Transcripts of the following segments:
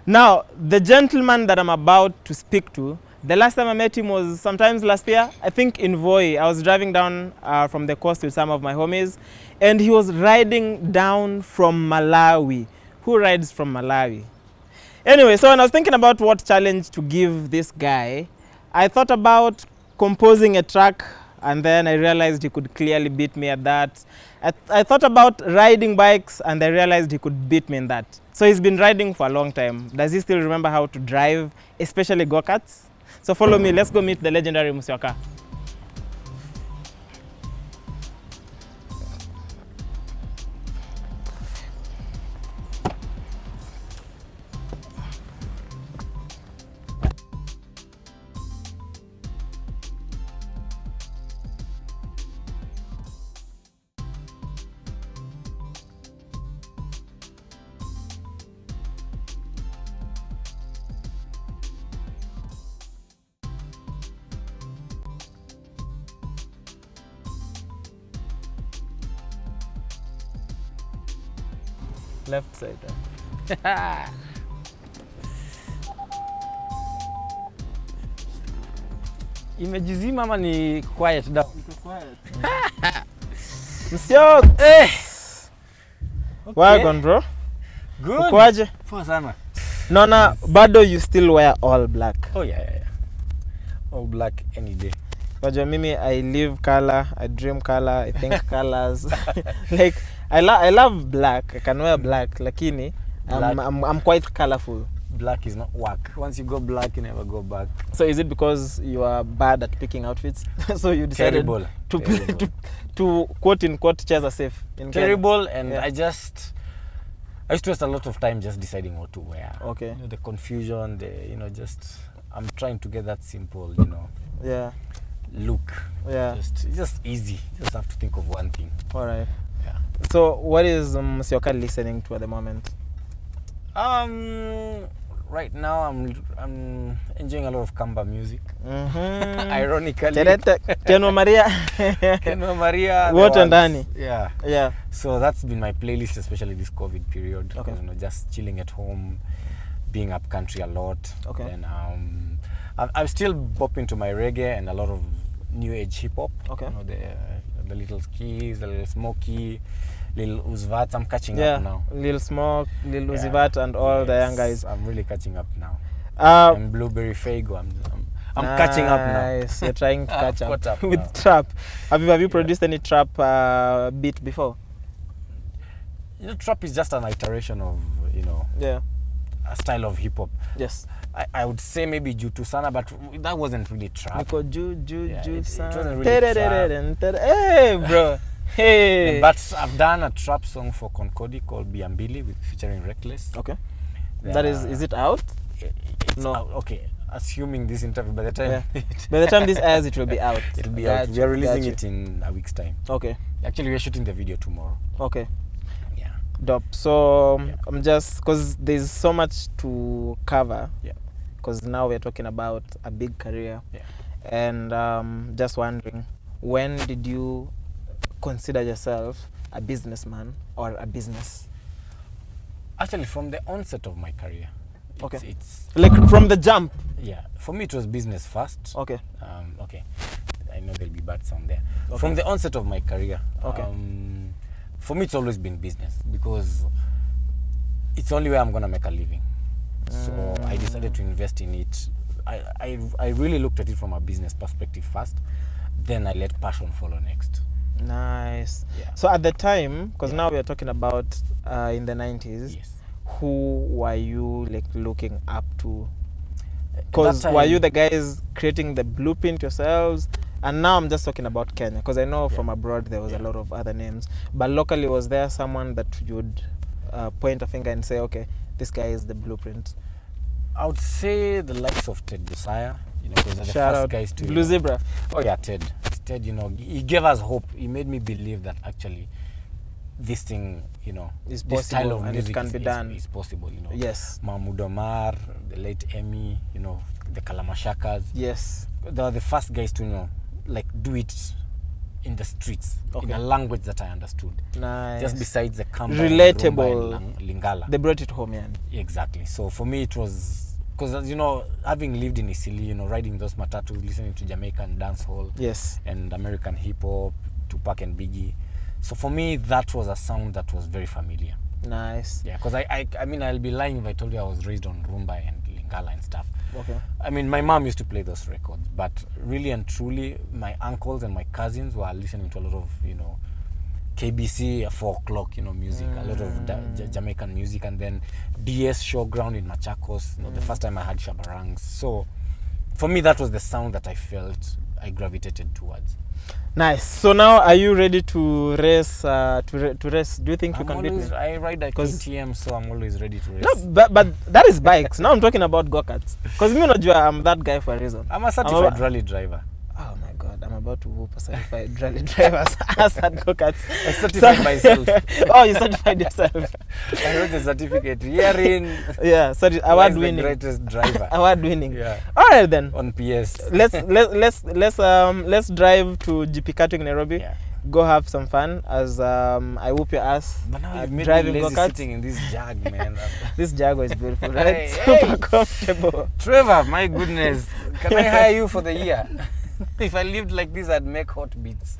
Now, the gentleman that I'm about to speak to, the last time I met him was sometimes last year, I think in Voi. I was driving down from the coast with some of my homies, and he was riding down from Malawi. Who rides from Malawi? Anyway, so when I was thinking about what challenge to give this guy, I thought about composing a track, and then I realized he could clearly beat me at that. I thought about riding bikes, and I realized he could beat me in that. So he's been riding for a long time. Does he still remember how to drive, especially go-karts? So follow me, let's go meet the legendary Musyoka. Left side. Imejizima ama ni quiet down? Quiet. Musyoka! Eh! Okay. Wagon, bro. Good. Ukwaje? Poa sana. Nona, bado you still wear all black. Oh yeah. All black any day. Wajua mimi, I live color, I dream color, I think colors. Like, I love black. I can wear black, lakini I'm quite colorful. Black is not work. Once you go black, you never go back. So is it because you are bad at picking outfits? So you decided to quote in quote cheza safe in terrible Kenya. And yeah. I used to waste a lot of time just deciding what to wear. Okay. You know, the confusion, just I'm trying to get that simple, Yeah. look. Yeah. Just easy. Just have to think of one thing. All right. Yeah. So what is Musyoka listening to at the moment? Right now I'm enjoying a lot of Kamba music. Ironically. Keno Maria. Keno Maria. What and Dani. Yeah. Yeah. So that's been my playlist, especially this COVID period. Okay. Just chilling at home, being up country a lot. Okay. And I'm still bopping to my reggae and a lot of new age hip hop. Okay. The little skis, the little smoky, little Uzvat. I'm catching up now. Little Smoke, little Uzivat, and all the young guys. I'm really catching up now. And Blueberry Fago. I'm catching up now. Nice. You're trying to catch up with now. trap. Have you produced any trap beat before? Trap is just an iteration of Yeah. a style of hip hop. Yes. I would say maybe Jutu Sana, but that wasn't really trap. It wasn't really Hey, bro. Hey. But I've done a trap song for Concorde called Biambili featuring Reckless. Okay. That is it out? It's No. out. Okay. Assuming this interview, by the time by the time this airs, it will be out. It'll be out. We are releasing it in a week's time. Okay. Actually, we're shooting the video tomorrow. Okay. Yeah. Dope. So I'm just because there's so much to cover. Yeah. Because now we're talking about a big career. Yeah. And just wondering, when did you consider yourself a businessman or a business? Actually, from the onset of my career. Okay. It's like from the jump. Yeah. For me, it was business first. Okay. Okay. I know there'll be bad sound there. Okay. From the onset of my career. Okay. For me, it's always been business because it's the only way I'm gonna make a living. So I decided to invest in it. I really looked at it from a business perspective first. Then I let passion follow next. Nice. Yeah. So at the time, because now we are talking about in the 90s, Yes. who were you like looking up to? Because were you the guys creating the blueprint yourselves? And now I'm just talking about Kenya, because I know from abroad there was a lot of other names. But locally, was there someone that you'd point a finger and say, okay, this guy is the blueprint? I would say the likes of Ted Josiah, because they're the Shout first out guys to Blue Zebra. Oh yeah, Ted, he gave us hope. He made me believe that actually this thing, is this style of and music it can be done. Is possible, Yes. Mahmoud Omar, the late Emmy, the Kalamashakas. Yes. They are the first guys to like do it in the streets, Okay. in a language that I understood. Nice. Just besides the Kamba, Relatable. and Lingala. They brought it home, yeah. Exactly. So for me, it was because, as you know, having lived in Isili, you know, riding those matatus, listening to Jamaican dancehall, Yes. and American hip hop, Tupac and Biggie. So for me, that was a sound that was very familiar. Nice. Yeah, because I mean, I'll be lying if I told you I was raised on rumba and Lingala and stuff. Okay. I mean, my mom used to play those records, but really and truly, my uncles and my cousins were listening to a lot of, you know, KBC at 4 o'clock, you know, music, a lot of Jamaican music, and then DS Showground in Machakos, you know, the first time I had Shabarangs. So for me, that was the sound that I felt I gravitated towards. Nice. So now, are you ready to race? To race? Do you think you can beat me? I ride a KTM, so I'm always ready to race. No, but that is bikes. Now I'm talking about go-karts. Because me, I'm that guy for a reason. I'm a certified rally driver. Oh my God, I'm about to whoop a certified rally drivers as at go-karts. I certified myself. Oh, you certified yourself. I wrote the certificate herein. Yeah, sorry, award winning. The greatest driver. Award winning. Yeah. All right then. On PS. Let's drive to GP Karting Nairobi. Yeah. Go have some fun as I whoop your ass. But now you've made driving me lazy go-karts. sitting in this Jag, man. This Jaguar is beautiful, right? Hey, Super hey. comfortable. Trevor, my goodness. Can I hire you for the year? If I lived like this, I'd make hot beats.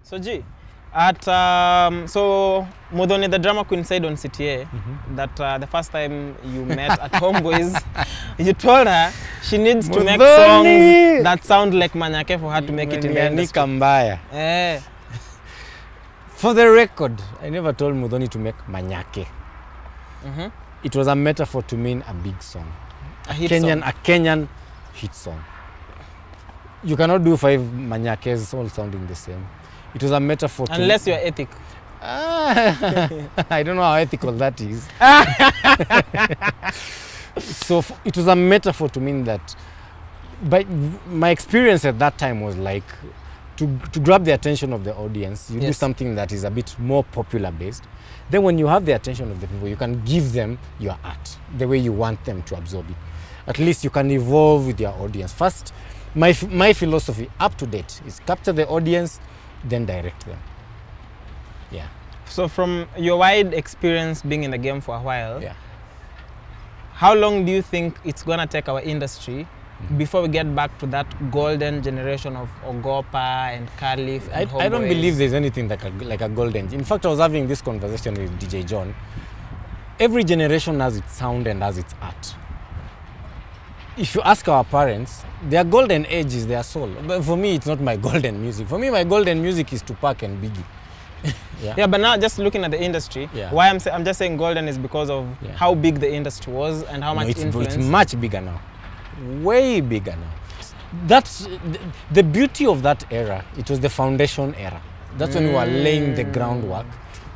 So G, at so Modone, the drama queen, said on CTA that the first time you met at Homeboyz, you told her she needs to make songs that sound like Manyake for her to make it in the industry. For the record, I never told Mudhoni to make Manyake. It was a metaphor to mean a big song. A Kenyan hit song. You cannot do 5 Manyakes all sounding the same. It was a metaphor unless you're ethic. I don't know how ethical that is. So it was a metaphor to mean that, but my experience at that time was like to grab the attention of the audience, you do something that is a bit more popular based. Then when you have the attention of the people, you can give them your art the way you want them to absorb it. At least you can evolve with your audience. First, my philosophy up to date is capture the audience, then direct them. Yeah. So from your wide experience being in the game for a while, how long do you think it's gonna take our industry before we get back to that golden generation of Ogopa and Calif and I don't believe there's anything like a golden. In fact, I was having this conversation with DJ John. Every generation has its sound and has its art. If you ask our parents, their golden age is their soul. But for me, it's not my golden music. For me, my golden music is Tupac and Biggie. Yeah, but now just looking at the industry, why I'm just saying golden is because of how big the industry was and how much influence. It's much bigger now. Way bigger now. That's the beauty of that era. It was the foundation era. That's when we were laying the groundwork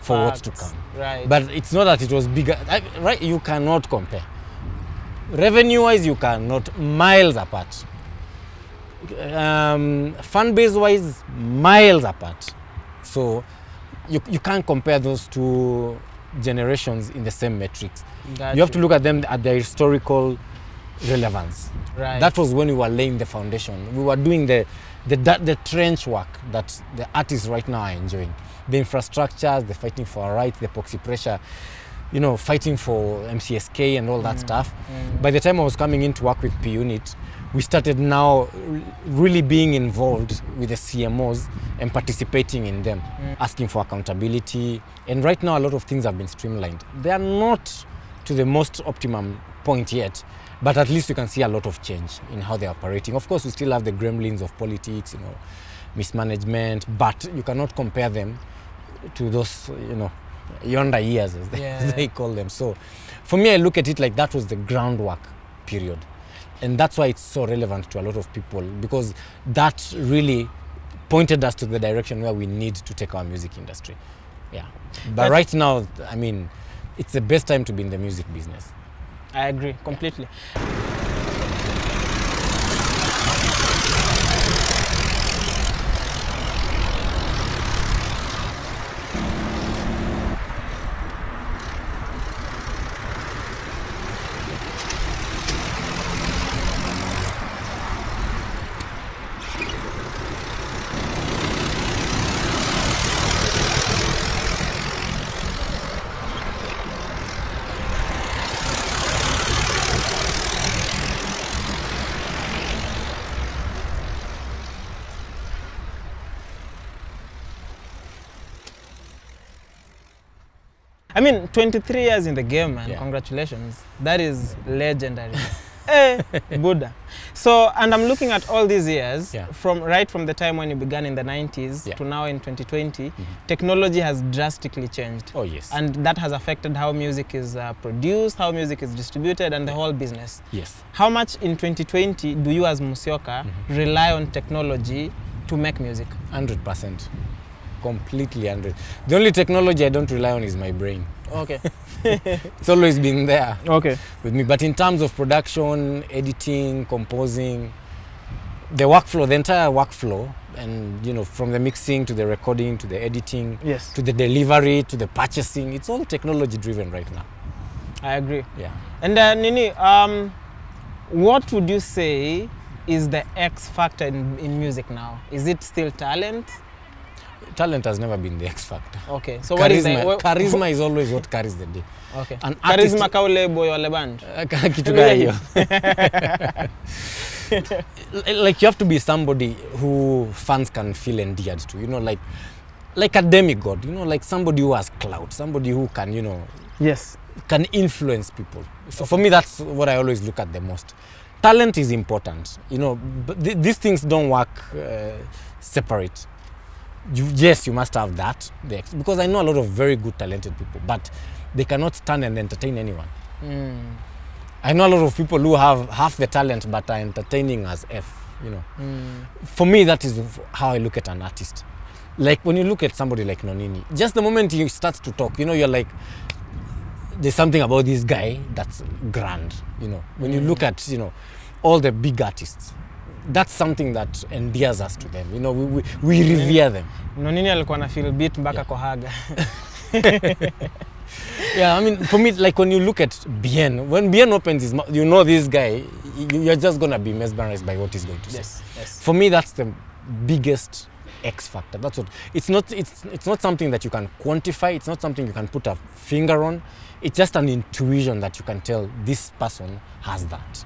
for what's to come. Right. But it's not that it was bigger. Right? You cannot compare. Revenue-wise, you cannot. Miles apart. Fan base-wise, miles apart. So you can't compare those two generations in the same metrics. You have to look at them at their historical relevance. Right. That was when we were laying the foundation. We were doing the trench work that the artists right now are enjoying. The infrastructures, the fighting for our rights, the epoxy pressure. you know, fighting for MCSK and all that stuff. By the time I was coming in to work with P Unit, we started now really being involved with the CMOs and participating in them, asking for accountability. And right now, a lot of things have been streamlined. They are not to the most optimum point yet, but at least you can see a lot of change in how they're operating. Of course, we still have the gremlins of politics, you know, mismanagement, but you cannot compare them to those, you know, yonder years, as they call them. So for me, I look at it like that was the groundwork period. And that's why it's so relevant to a lot of people, because that really pointed us to the direction where we need to take our music industry. Yeah. But right now, I mean, it's the best time to be in the music business. I agree completely. I mean, 23 years in the game, man. Congratulations. That is legendary. Hey, Buddha. So, and I'm looking at all these years, from the time when you began in the 90s to now in 2020, technology has drastically changed. Oh, yes. And that has affected how music is produced, how music is distributed, and the whole business. Yes. How much in 2020 do you as Musyoka rely on technology to make music? 100%. Completely 100. The only technology I don't rely on is my brain. Okay. It's always been there with me. But in terms of production, editing, composing, the workflow, the entire workflow, and you know, from the mixing to the recording to the editing, to the delivery to the purchasing, it's all technology driven right now. I agree. Yeah. And Nini, what would you say is the X factor in music now? Is it still talent? Talent has never been the X factor. Okay. So charisma, what is the charisma is always what carries the day. Okay. An Charisma kaule boy wale band. Like you have to be somebody who fans can feel endeared to, you know, like a demigod, you know, like somebody who has clout, somebody who can, you know, can influence people. So for me, that's what I always look at the most. Talent is important, you know, but these things don't work separate. Yes, you must have that, because I know a lot of very good, talented people, but they cannot stand and entertain anyone. I know a lot of people who have half the talent but are entertaining as F, you know. For me, that is how I look at an artist. Like when you look at somebody like Nonini, just the moment you start to talk, you know, you're like, there's something about this guy that's grand, you know. When you look at, you know, all the big artists, that's something that endears us to them. You know, we revere them. Nonini alikuwa na feel beat mpaka kohaga. Yeah, I mean, for me, like when you look at Bien, when Bien opens his mouth, you know this guy, you're just going to be mesmerized by what he's going to say. Yes. For me, that's the biggest X factor. That's what, it's not something that you can quantify. It's not something you can put a finger on. It's just an intuition that you can tell this person has that.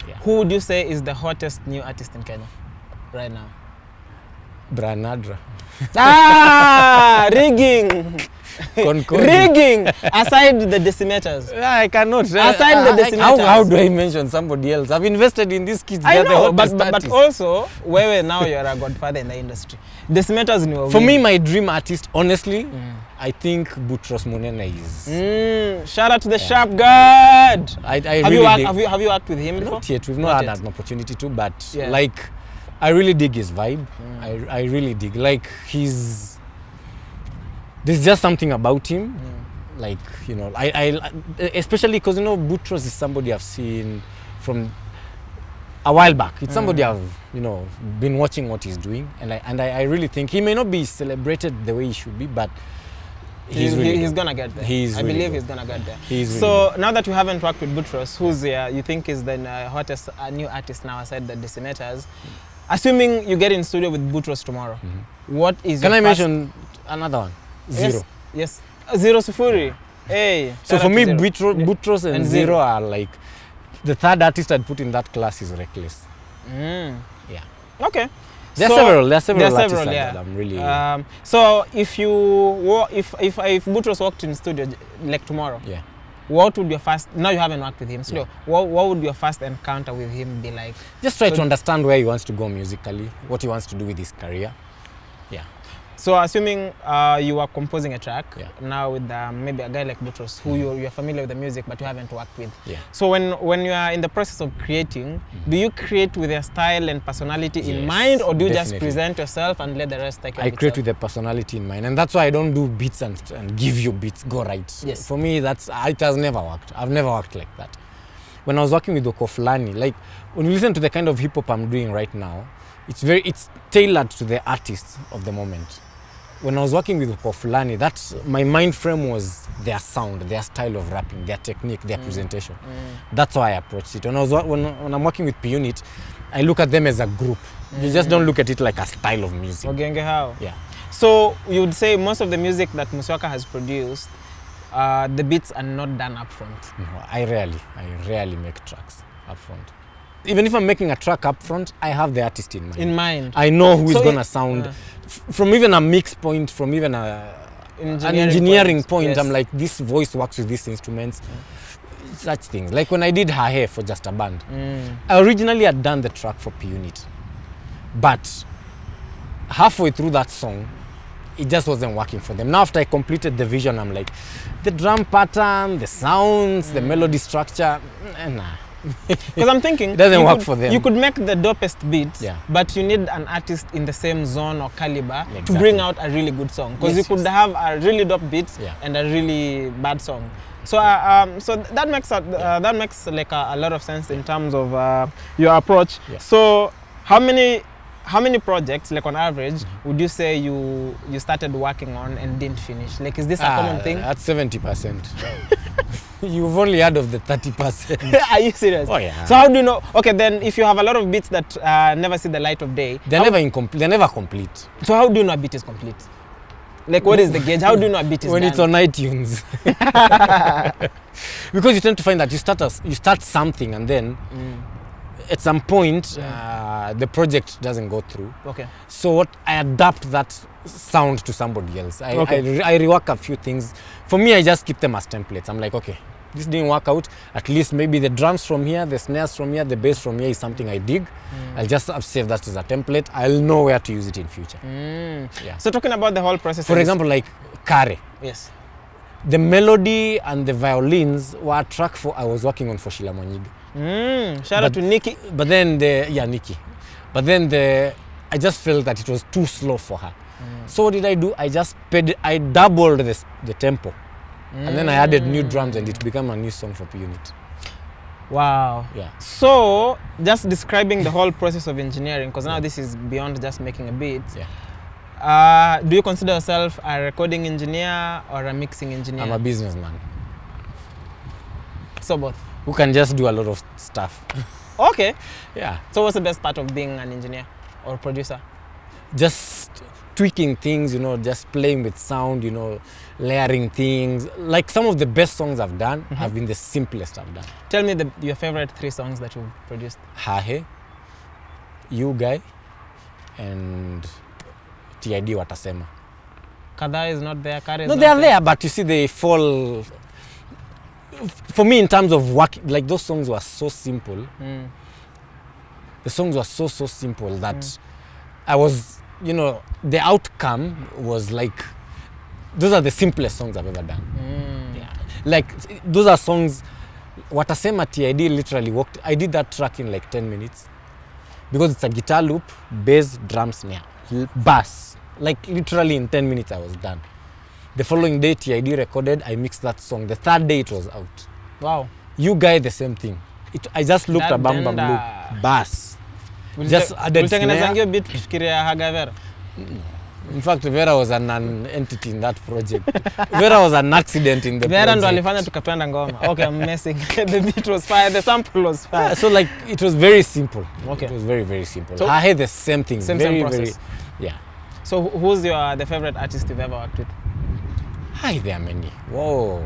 Yeah. Who would you say is the hottest new artist in Kenya right now? Branadra. Ah, rigging. Rigging. Aside the decimeters. I cannot. Aside the decimeters. How do I mention somebody else? I've invested in these kids. I know, but also, where now you're a godfather in the industry. Decimeters new. For me, my dream artist, honestly, I think Boutros Munene is. Shout out to the sharp guard. Have you worked with him before? Not yet. We've not had an opportunity to, but like, I really dig his vibe. I really dig. Like there's just something about him. Like, you know, I especially because, you know, Boutros is somebody I've seen from a while back. It's somebody I've, you know, been watching what he's doing, and I really think he may not be celebrated the way he should be, but he's gonna get there. I believe he's gonna get there. So now that you haven't worked with Boutros, who's you think is the hottest new artist now aside the decimeters, assuming you get in studio with Boutros tomorrow, what is Can I mention another one? Zero. Yes. Zero Sufuri. Hey. So shout for out me, to Boutros and Zero are like the third artist I'd put in that class is Reckless. Mm. Yeah. Okay. There are several artists that I'm really. So if Boutros walked in studio like tomorrow, yeah. what would your first? Now you haven't worked with him, so Yeah. what would your first encounter with him be like? Just try to understand where he wants to go musically, what he wants to do with his career. Yeah. So assuming you are composing a track now with maybe a guy like Boutros, who you're familiar with the music but you haven't worked with. Yeah. So when you are in the process of creating, do you create with your style and personality in mind, or do you just present yourself and let the rest take care of itself? I create with the personality in mind, and that's why I don't do beats and give you beats, go right. Yes. For me, it has never worked. I've never worked like that. When I was working with Ogopa, like when you listen to the kind of hip hop I'm doing right now, it's tailored to the artists of the moment. When I was working with Ogopa, that's my mind frame was their sound, their style of rapping, their technique, their presentation. That's how I approached it. When I'm working with P-Unit, I look at them as a group. You just don't look at it like a style of music. Yeah. So you would say most of the music that Musyoka has produced, the beats are not done up front? No, I rarely make tracks up front. Even if I'm making a track up front, I have the artist in mind. I know who is going to sound. From even a mix point, from even an engineering point, yes. I'm like, this voice works with these instruments. Such things. Like when I did Her Hair for Just a Band, I originally had done the track for P-Unit. But halfway through that song, it just wasn't working for them. Now after I completed the vision, I'm like, the drum pattern, the sounds, the melody structure, nah. Because I'm thinking it doesn't work for them. You could make the dopest beats, but you need an artist in the same zone or caliber to bring out a really good song. Because you could have a really dope beat and a really bad song. So so that makes like a lot of sense in terms of your approach. So how many projects, like on average, would you say you started working on and didn't finish? Like, is this a common thing? That's 70%. You've only heard of the 30%. Are you serious? Oh yeah. So how do you know? Okay, then if you have a lot of beats that never see the light of day, they're never complete. So how do you know a beat is complete? Like, what is the gauge? How do you know a beat is when done? It's on iTunes. Because you tend to find that you start something and then at some point the project doesn't go through. Okay. So I adapt that sound to somebody else. I rework a few things. For me, I just keep them as templates. I'm like, okay, this didn't work out. At least maybe the drums from here, the snares from here, the bass from here is something I dig. I'll just save that as a template. I'll know where to use it in future. Yeah. So talking about the whole process. For example, like Kare. Yes. The melody and the violins were a track I was working on for Sheila Mwanyigi. Shout out to Nikki. But then Nikki. But then I just felt that it was too slow for her. So what did I do? I doubled the tempo. And then I added new drums and it became a new song for P-Unit. Wow. Yeah. So just describing the whole process of engineering, because now this is beyond just making a beat. Yeah. Do you consider yourself a recording engineer or a mixing engineer? I'm a businessman. So both? Who can just do a lot of stuff. Okay. Yeah. So what's the best part of being an engineer or producer? Just tweaking things, just playing with sound, layering things. Like some of the best songs I've done have been the simplest I've done. Tell me your favorite 3 songs that you've produced. Her Hair, You Guy, and TID Watasema. Kada is not there, Kare is no, not they are there, but you see they fall. For me, in terms of work, like those songs were so simple. The songs were so simple that I was, the outcome was like, those are the simplest songs I've ever done. Yeah. Like, those are songs, Watasema TID literally worked. I did that track in like 10 minutes because it's a guitar loop, bass, drum, snare, bass. Like literally in 10 minutes I was done. The following day TID recorded, I mixed that song. The third day it was out. Wow. You Guy, the same thing. I just looked a bam loop, bass. Just added snare. In fact, Vera was an entity in that project. Vera was an accident in the project. Vera ndo alifanya tukapenda ngoma. Okay, I'm messing. The beat was fire, the sample was fire. So like, it was very simple. Okay. It was very, very simple. So, I had the same thing. Same process. Yeah. So who's the favorite artist you've ever worked with? Hi, there are many. Whoa.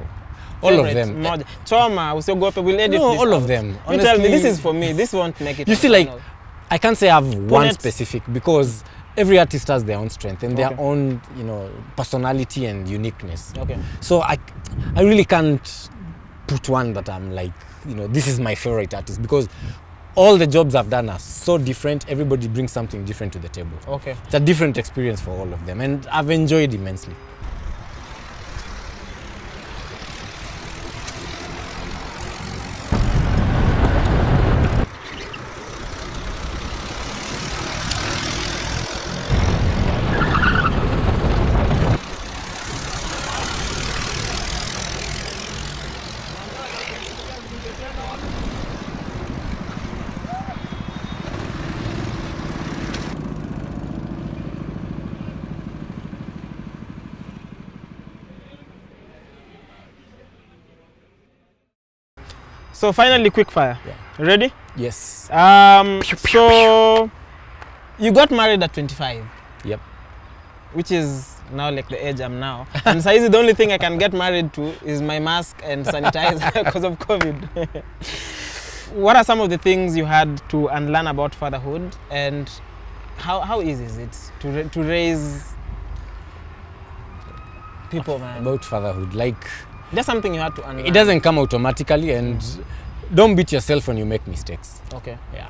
All of them. Moja. Choma, Musyoka, we'll edit No, this all out. of them. You Honestly, tell me, this is for me. This won't make it. You see, like, final. I can't say I have one it. specific because every artist has their own strength and their Okay. own, you know, personality and uniqueness. Okay. So I really can't put one that I'm like, you know, this is my favorite artist because all the jobs I've done are so different. Everybody brings something different to the table. Okay. It's a different experience for all of them and I've enjoyed immensely. So finally, quick fire. Yeah. Ready? Yes. So you got married at 25. Yep. Which is now like the age I'm now. And so the only thing I can get married to is my mask and sanitizer because of COVID. What are some of the things you had to unlearn about fatherhood, and how easy is it to raise people, man? About fatherhood, like, There's something you had to unlearn. it doesn't come automatically and don't beat yourself when you make mistakes. Okay. Yeah.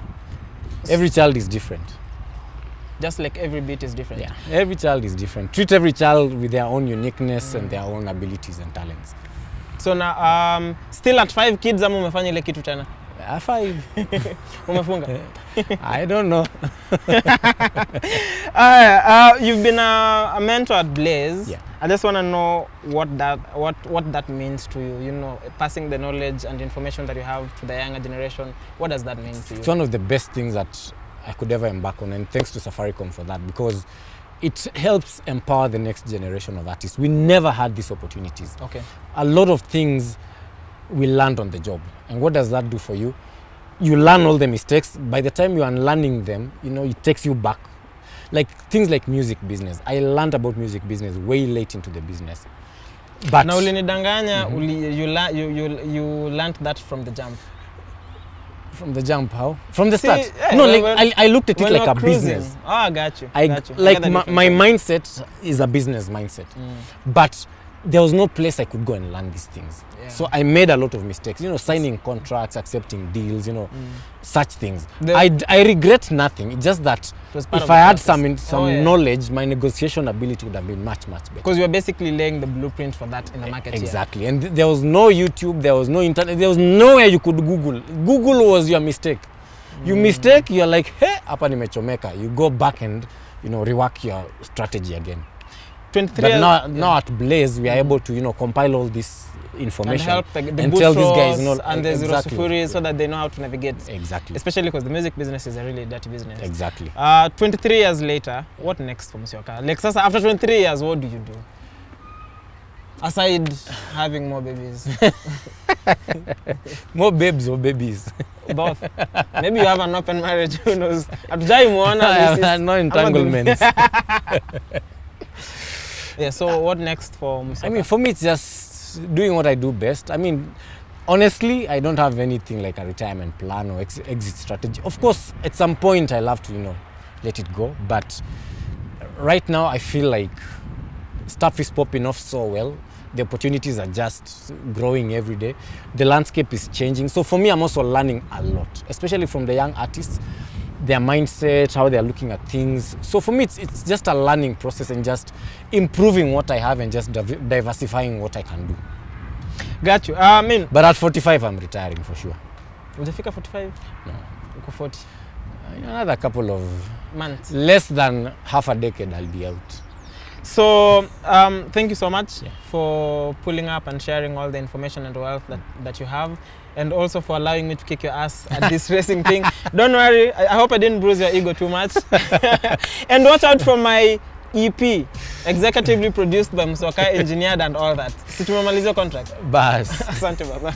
Every child is different. Just like every bit is different. Yeah. Every child is different. Treat every child with their own uniqueness and their own abilities and talents. So now, still at 5 kids, ama umefanya ile kitu tena? 5. Umefunga? I don't know. You've been a mentor at Blaze. Yeah. I just want to know what that means to you. You know, passing the knowledge and information that you have to the younger generation. What does that mean to you? It's one of the best things that I could ever embark on, and thanks to Safaricom for that, because it helps empower the next generation of artists. We never had these opportunities. Okay. A lot of things we learned on the job. And what does that do for you? You learn all the mistakes. By the time you are unlearning them, you know, it takes you back. Like things like music business. I learned about music business way late into the business. But Now ulinidanganya, you learned that from the jump. from the jump, how? From the start? Yeah, no, when- like I looked at it when like you're a cruising. business. Oh, I got you. I got you. like get the my difference. mindset is a business mindset, but there was no place I could go and learn these things. Yeah. So I made a lot of mistakes, you know, signing contracts, accepting deals, you know, such things. The- I regret nothing. It's just that was part if of I the had process. some knowledge, my negotiation ability would have been much better. Because you were basically laying the blueprint for that in the market. here. Exactly, and there was no YouTube, there was no internet, there was nowhere you could Google. Google was your mistake. You mistake, you're like, hey, hapa nimechomeka. You go back and, you know, rework your strategy again. 23 But years. now at Blaze, we are able to, you know, compile all this And information help the and tell these guys, you know, and the zero exactly. sufuri so that they know how to navigate. Exactly. Especially because the music business is a really dirty business. Exactly. 23 years later, what next for Musyoka? Like, sasa, after 23 years, what do you do? Aside having more babies. More babes or babies? Both. Maybe you have an open marriage, who knows? Hatujai muona. No entanglements. Yeah, so what next for Musyoka? I mean, for me, it's just doing what I do best. I mean, honestly, I don't have anything like a retirement plan or exit strategy. Of course, at some point, I love to, you know, let it go. But right now, I feel like stuff is popping off so well. The opportunities are just growing every day. The landscape is changing. So for me, I'm also learning a lot, especially from the young artists, their mindset, how they're looking at things. So for me, it's just a learning process and just improving what I have and just diversifying what I can do. Got you. I mean, But at 45, I'm retiring for sure. ujafika 45? No. Uko 40 Another couple of months. less than half a decade, I'll be out. So thank you so much for pulling up and sharing all the information and wealth that you have, and also for allowing me to kick your ass at this racing thing. Don't worry, I hope I didn't bruise your ego too much. And watch out for my EP, executively produced by Musyoka, engineered and all that. Si tumemaliza contract. Bas. Asante baba.